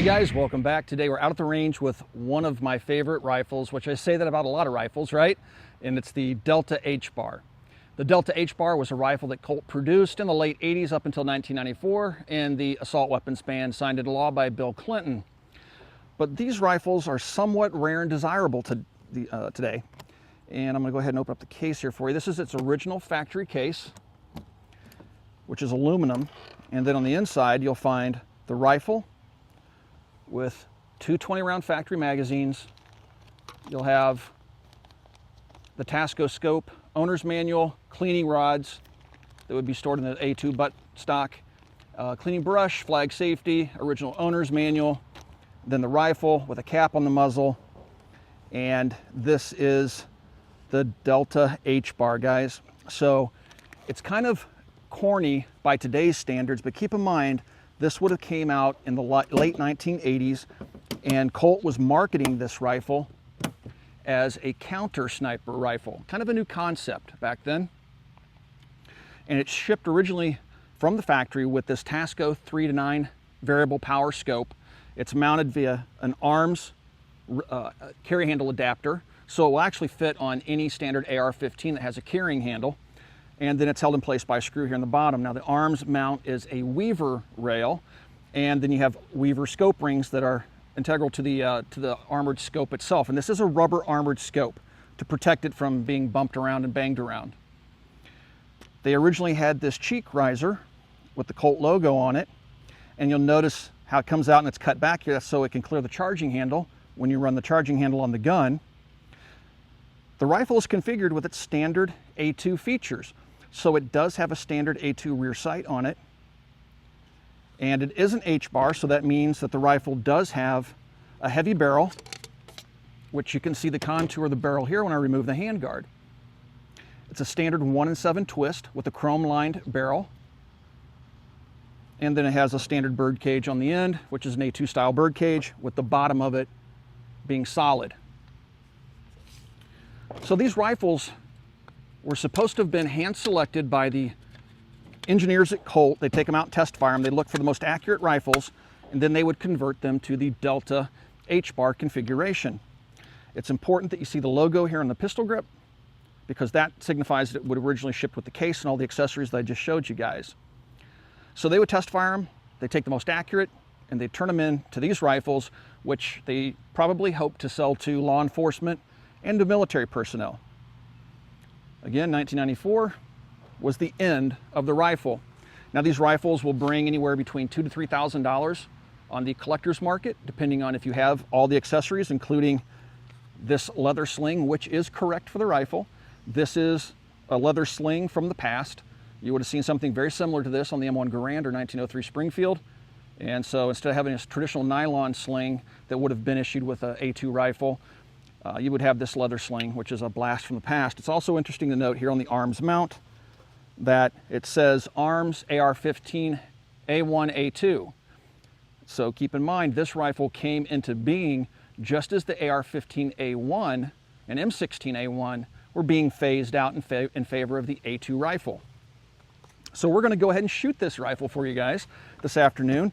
guys, welcome back. Today we're out at the range with one of my favorite rifles, which I say that about a lot of rifles, right? And it's the Delta HBAR. The Delta HBAR was a rifle that Colt produced in the late 80s up until 1994, and the assault weapons ban signed into law by Bill Clinton. But these rifles are somewhat rare and desirable today. And I'm going to go ahead and open up the case here for you. This is its original factory case, which is aluminum. And then on the inside, you'll find the rifle with two 20-round factory magazines. You'll have the Tasco scope, owner's manual, cleaning rods that would be stored in the A2 butt stock, cleaning brush, flag safety, original owner's manual, then the rifle with a cap on the muzzle. And this is the Delta HBAR, guys. So it's kind of corny by today's standards, but keep in mind, this would have came out in the late 1980s, and Colt was marketing this rifle as a counter sniper rifle, kind of a new concept back then. And it's shipped originally from the factory with this Tasco 3-to-9 variable power scope. It's mounted via an arms carry handle adapter, so it will actually fit on any standard AR-15 that has a carrying handle. And then it's held in place by a screw here in the bottom. Now the arms mount is a Weaver rail, and then you have Weaver scope rings that are integral to the armored scope itself. And this is a rubber armored scope to protect it from being bumped around and banged around. They originally had this cheek riser with the Colt logo on it, and you'll notice how it comes out and it's cut back here. That's so it can clear the charging handle when you run the charging handle on the gun. The rifle is configured with its standard A2 features. So it does have a standard A2 rear sight on it, and it is an HBAR, so that means that the rifle does have a heavy barrel, which you can see the contour of the barrel here when I remove the handguard. It's a standard 1-in-7 twist with a chrome-lined barrel, and then it has a standard bird cage on the end, which is an A2 style bird cage, with the bottom of it being solid. So these rifles were supposed to have been hand-selected by the engineers at Colt. They take them out and test fire them. They look for the most accurate rifles, and then they would convert them to the Delta HBAR configuration. It's important that you see the logo here on the pistol grip, because that signifies that it would originally shipped with the case and all the accessories that I just showed you guys. So they would test fire them, they take the most accurate, and they turn them in to these rifles, which they probably hope to sell to law enforcement and to military personnel. Again, 1994 was the end of the rifle. Now these rifles will bring anywhere between $2,000 to $3,000 on the collector's market, depending on if you have all the accessories, including this leather sling, which is correct for the rifle. This is a leather sling from the past. You would have seen something very similar to this on the M1 Garand or 1903 Springfield. And so instead of having a traditional nylon sling that would have been issued with an A2 rifle, you would have this leather sling, which is a blast from the past. It's also interesting to note here on the arms mount that it says Arms AR-15 A1 A2. So keep in mind, this rifle came into being just as the AR-15 A1 and M16 A1 were being phased out in favor of the A2 rifle. So we're going to go ahead and shoot this rifle for you guys this afternoon.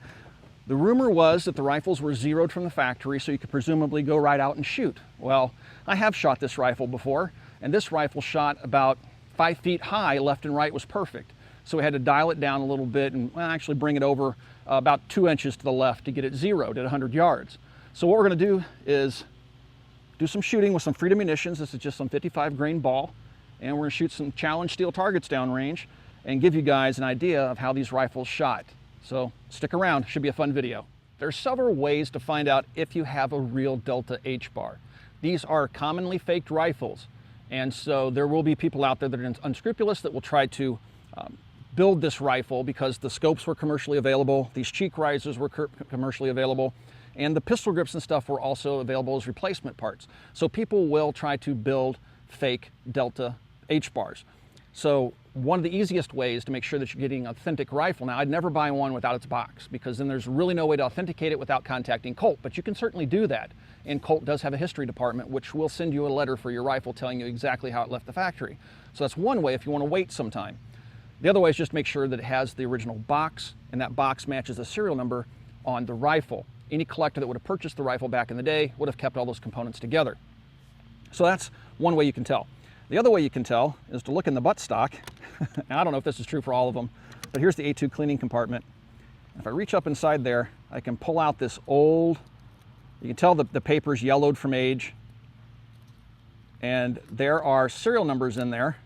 The rumor was that the rifles were zeroed from the factory, so you could presumably go right out and shoot. Well, I have shot this rifle before, and this rifle shot about 5 feet high, left and right was perfect. So we had to dial it down a little bit and actually bring it over about 2 inches to the left to get it zeroed at 100 yards. So what we're going to do is do some shooting with some Freedom munitions. This is just some 55 grain ball, and we're going to shoot some challenge steel targets downrange and give you guys an idea of how these rifles shot. So stick around, should be a fun video. There's several ways to find out if you have a real Delta HBAR. These are commonly faked rifles, and so there will be people out there that are unscrupulous that will try to build this rifle because the scopes were commercially available, these cheek risers were commercially available, and the pistol grips and stuff were also available as replacement parts. So people will try to build fake Delta HBARs. So one of the easiest ways to make sure that you're getting an authentic rifle, now I'd never buy one without its box, because then there's really no way to authenticate it without contacting Colt, but you can certainly do that. And Colt does have a history department, which will send you a letter for your rifle telling you exactly how it left the factory. So that's one way if you want to wait some time. The other way is just make sure that it has the original box, and that box matches the serial number on the rifle. any collector that would have purchased the rifle back in the day would have kept all those components together. So that's one way you can tell. The other way you can tell is to look in the buttstock. Now, I don't know if this is true for all of them, but here's the A2 cleaning compartment. If I reach up inside there, I can pull out this old, you can tell the paper's yellowed from age, and there are serial numbers in there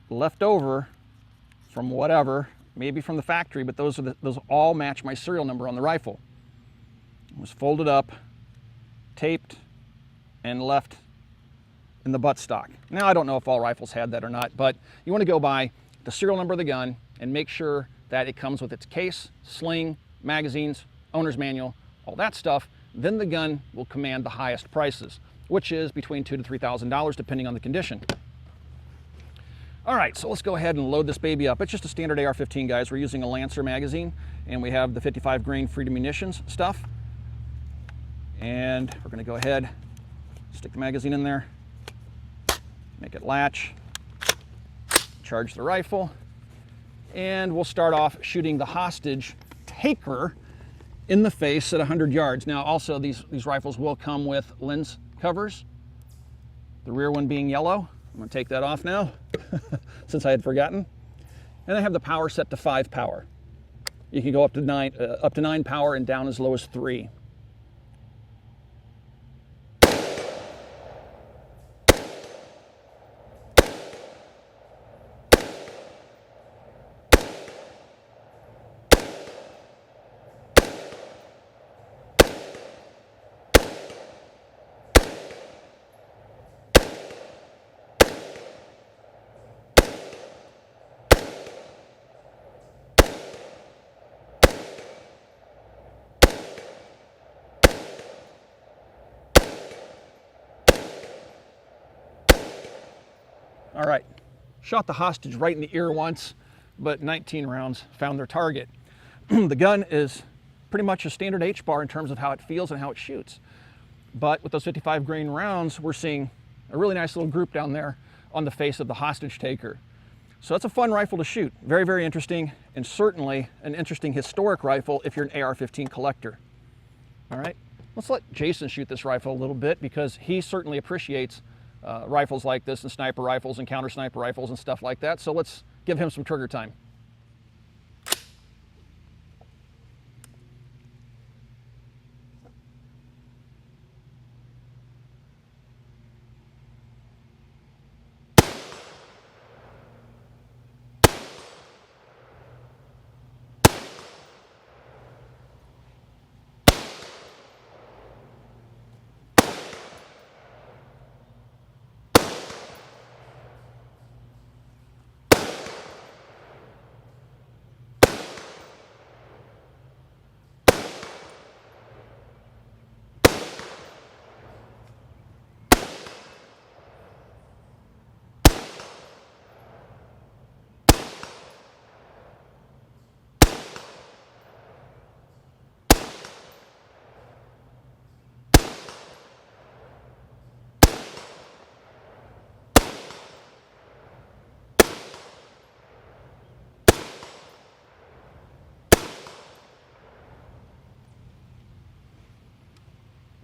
left over from whatever, maybe from the factory, but those all match my serial number on the rifle. It was folded up, taped, and left in the buttstock. Now, I don't know if all rifles had that or not, but you want to go by the serial number of the gun and make sure that it comes with its case, sling, magazines, owner's manual, all that stuff. Then the gun will command the highest prices, which is between $2,000 to $3,000 depending on the condition. All right, so let's go ahead and load this baby up. It's just a standard AR-15, guys. We're using a Lancer magazine, and we have the 55 grain Freedom Munitions stuff. And we're gonna go ahead, stick the magazine in there, make it latch, charge the rifle, and we'll start off shooting the hostage taker in the face at 100 yards. Now, also, these rifles will come with lens covers, the rear one being yellow. I'm gonna take that off now, since I had forgotten. And I have the power set to 5 power. You can go up to 9 power and down as low as 3. All right, shot the hostage right in the ear once, but 19 rounds found their target. The gun is pretty much a standard HBAR in terms of how it feels and how it shoots. But with those 55 grain rounds, we're seeing a really nice little group down there on the face of the hostage taker. So it's a fun rifle to shoot. Very, very interesting, and certainly an interesting historic rifle if you're an AR-15 collector. All right, let's let Jason shoot this rifle a little bit because he certainly appreciates rifles like this and sniper rifles and counter sniper rifles and stuff like that. So let's give him some trigger time.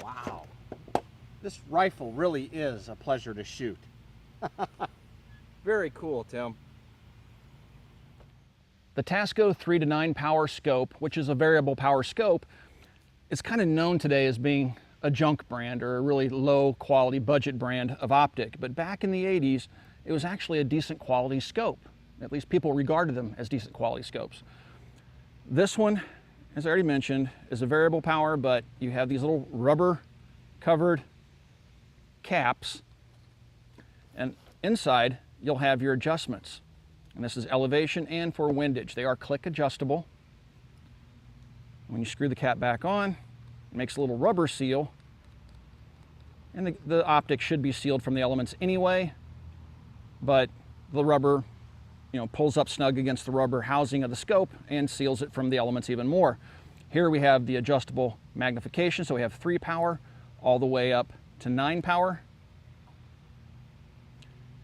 Wow, this rifle really is a pleasure to shoot. Very cool, Tim. The Tasco 3 to 9 power scope, which is a variable power scope, is kind of known today as being a junk brand or a really low quality budget brand of optic. But back in the 80s, it was actually a decent quality scope. At least people regarded them as decent quality scopes. This one, as I already mentioned, is a variable power, but you have these little rubber covered caps, and inside you'll have your adjustments. And this is elevation and for windage. They are click adjustable. When you screw the cap back on, it makes a little rubber seal, and the optic should be sealed from the elements anyway, but the rubber pulls up snug against the rubber housing of the scope and seals it from the elements even more. Here we have the adjustable magnification, so we have 3 power all the way up to 9 power.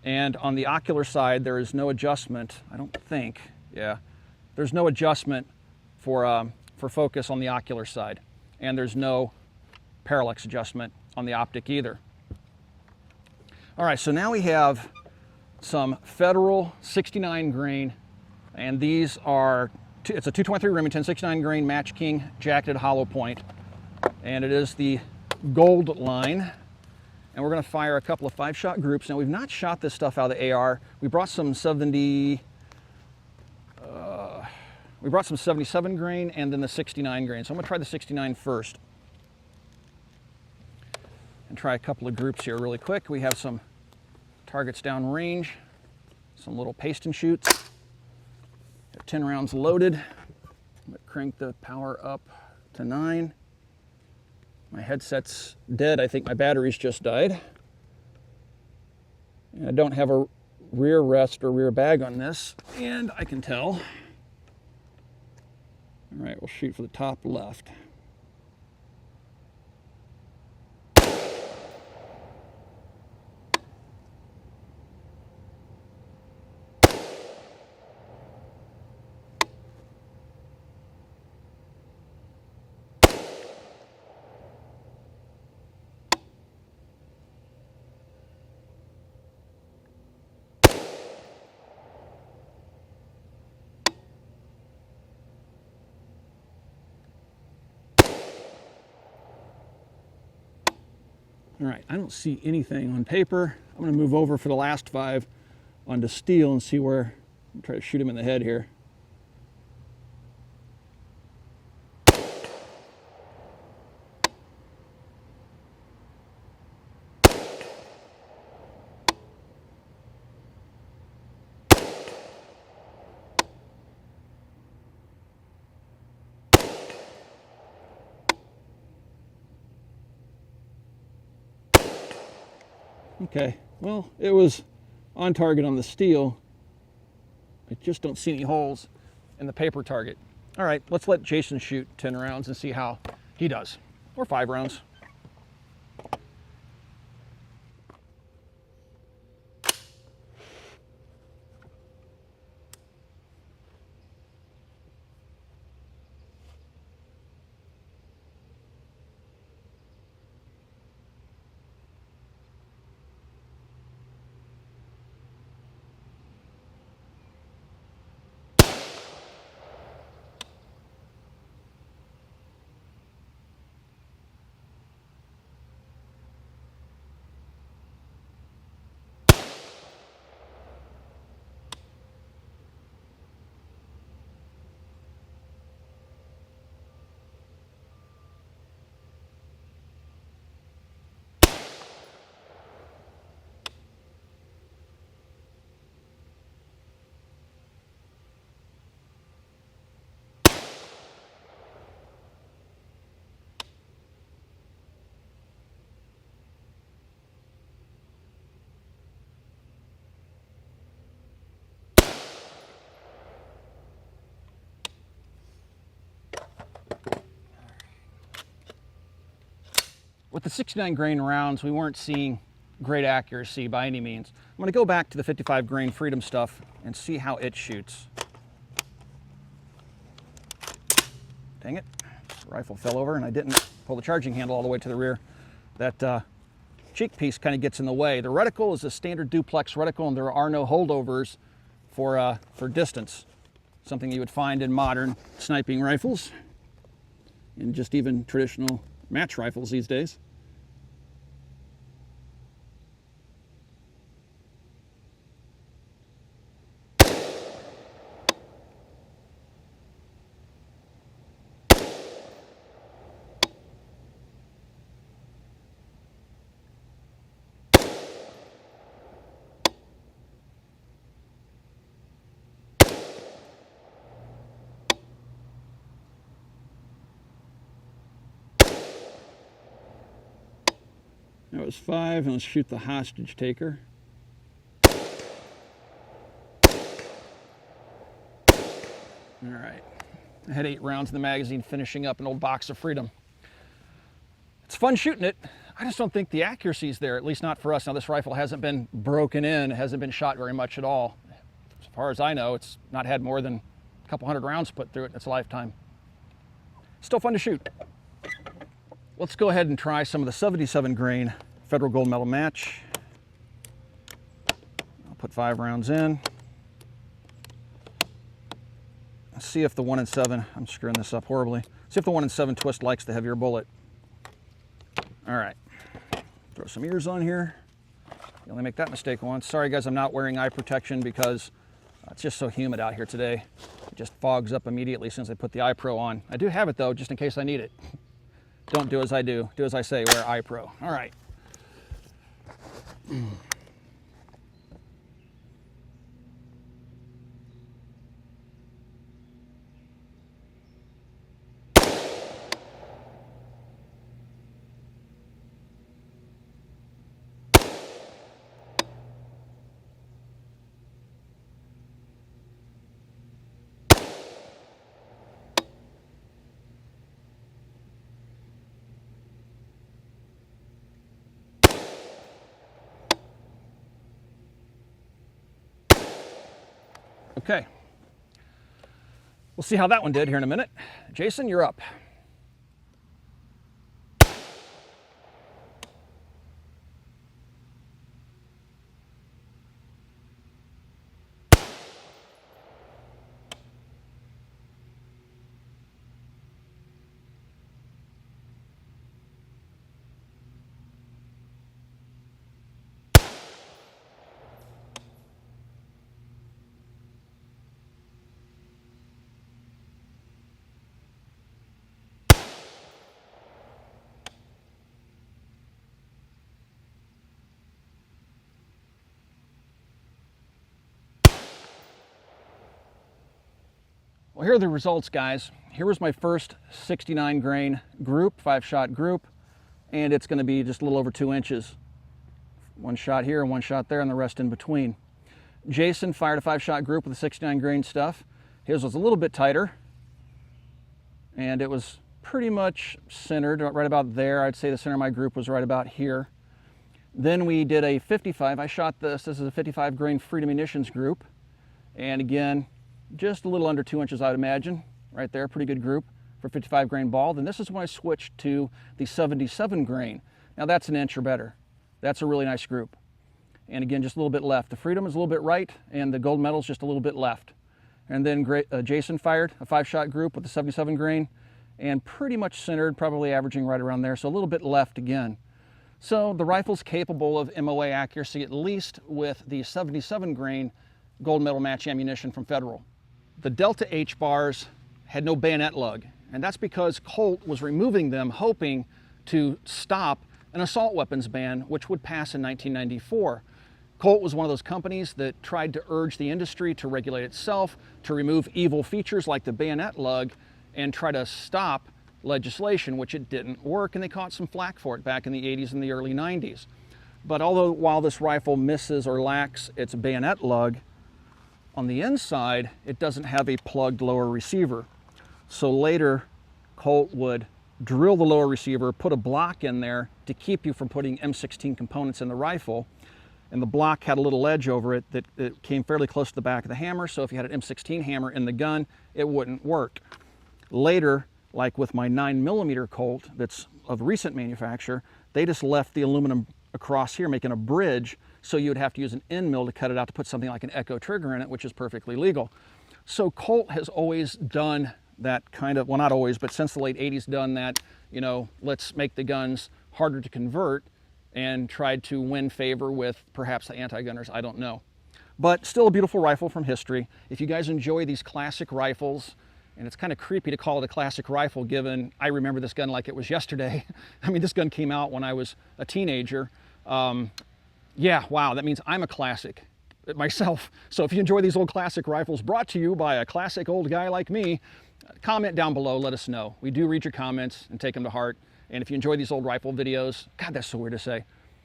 And on the ocular side, there is no adjustment, I don't think, there's no adjustment for for focus on the ocular side, and there's no parallax adjustment on the optic either. All right, so now we have some Federal 69 grain, and these are, it's a 223 Remington 69 grain Match King jacketed hollow point, and it is the gold line. And we're going to fire a couple of 5-shot groups. Now, we've not shot this stuff out of the AR. We brought some 77 grain and then the 69 grain. So I'm going to try the 69 first. And try a couple of groups here really quick. We have some targets down range, some little paste and shoots. Got 10 rounds loaded. I'm going to crank the power up to 9. My headset's dead. I think my batteries just died. And I don't have a rear rest or rear bag on this, and I can tell. All right, we'll shoot for the top left. All right, I don't see anything on paper. I'm going to move over for the last 5 onto steel and see where, try to shoot him in the head here. Okay, well, it was on target on the steel. I just don't see any holes in the paper target. All right, let's let Jason shoot 10 rounds and see how he does, or 5 rounds. With the 69 grain rounds, we weren't seeing great accuracy by any means. I'm going to go back to the 55 grain Freedom stuff and see how it shoots. Dang it, the rifle fell over and I didn't pull the charging handle all the way to the rear. That cheek piece kind of gets in the way. The reticle is a standard duplex reticle and there are no holdovers for distance. Something you would find in modern sniping rifles and just even traditional match rifles these days. That was 5, and let's shoot the hostage taker. All right, I had 8 rounds in the magazine, finishing up an old box of Freedom. It's fun shooting it. I just don't think the accuracy is there, at least not for us. Now, this rifle hasn't been broken in, it hasn't been shot very much at all. As far as I know, it's not had more than a couple hundred rounds put through it in its lifetime. still fun to shoot. Let's go ahead and try some of the 77 grain Federal Gold Medal match. I'll put 5 rounds in. See if the 1 in 7, I'm screwing this up horribly. See if the 1 in 7 twist likes the heavier bullet. All right, throw some ears on here. You only make that mistake once. Sorry guys, I'm not wearing eye protection because it's just so humid out here today. It just fogs up immediately as soon as I put the eye pro on. I do have it though, just in case I need it. Don't do as I do, do as I say, wear eye pro. All right. Okay, we'll see how that one did here in a minute. Jason, you're up. Well, here are the results, guys. Here was my first 69 grain group, 5-shot group, and it's going to be just a little over 2 inches. 1 shot here, 1 shot there, and the rest in between. Jason fired a 5-shot group with the 69 grain stuff. His was a little bit tighter, and it was pretty much centered right about there. I'd say the center of my group was right about here. Then we did a 55. I shot this. This is a 55 grain Freedom Munitions group, and again, just a little under 2 inches, I would imagine. Right there, pretty good group for 55 grain ball. Then this is when I switched to the 77 grain. Now that's 1 inch or better. That's a really nice group. And again, just a little bit left. The Freedom is a little bit right, and the Gold Medal is just a little bit left. And then Jason fired a 5-shot group with the 77 grain, and pretty much centered, probably averaging right around there, so a little bit left again. So the rifle's capable of MOA accuracy, at least with the 77 grain Gold Medal match ammunition from Federal. The Delta HBARs had no bayonet lug, and that's because Colt was removing them hoping to stop an assault weapons ban, which would pass in 1994. Colt was one of those companies that tried to urge the industry to regulate itself, to remove evil features like the bayonet lug, and try to stop legislation, which it didn't work, and they caught some flack for it back in the 80s and the early 90s. But while this rifle misses or lacks its bayonet lug, on the inside, it doesn't have a plugged lower receiver. So later, Colt would drill the lower receiver, put a block in there to keep you from putting M16 components in the rifle. And the block had a little edge over it that came fairly close to the back of the hammer. So if you had an M16 hammer in the gun, it wouldn't work. Later, like with my 9mm Colt that's of recent manufacture, they just left the aluminum across here, making a bridge, so you would have to use an end mill to cut it out to put something like an Echo trigger in it, which is perfectly legal. So Colt has always done that kind of, well, not always, but since the late 80s done that, you know, let's make the guns harder to convert, and tried to win favor with perhaps the anti-gunners, I don't know. But still a beautiful rifle from history. If you guys enjoy these classic rifles, and it's kind of creepy to call it a classic rifle given I remember this gun like it was yesterday. I mean, this gun came out when I was a teenager. Yeah, wow, that means I'm a classic myself. So if you enjoy these old classic rifles brought to you by a classic old guy like me, comment down below, let us know. We do read your comments and take them to heart. And if you enjoy these old rifle videos, God, that's so weird to say.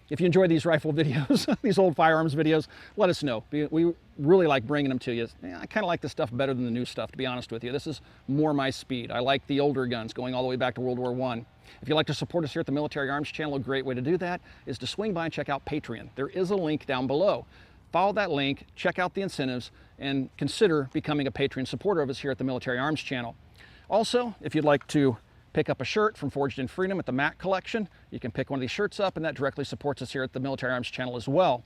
If you enjoy these rifle videos, these old firearms videos, let us know. We really like bringing them to you. I kind of like this stuff better than the new stuff, to be honest with you. This is more my speed. I like the older guns going all the way back to World War I. If you'd like to support us here at the Military Arms Channel, a great way to do that is to swing by and check out Patreon. There is a link down below. Follow that link, check out the incentives, and consider becoming a Patreon supporter of us here at the Military Arms Channel. Also, if you'd like to pick up a shirt from Forged in Freedom at the Mac collection. You can pick one of these shirts up, and that directly supports us here at the Military Arms channel as well.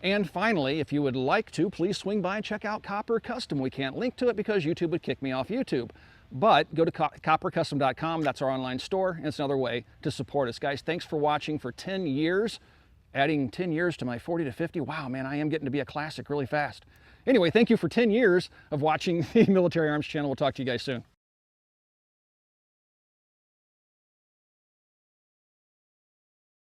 And finally, if you would like to, please swing by and check out Copper Custom. We can't link to it because YouTube would kick me off YouTube. But go to coppercustom.com. That's our online store, and it's another way to support us. Guys, thanks for watching for 10 years. Adding 10 years to my 40 to 50. Wow, man, I am getting to be a classic really fast. Anyway, thank you for 10 years of watching the Military Arms channel. We'll talk to you guys soon.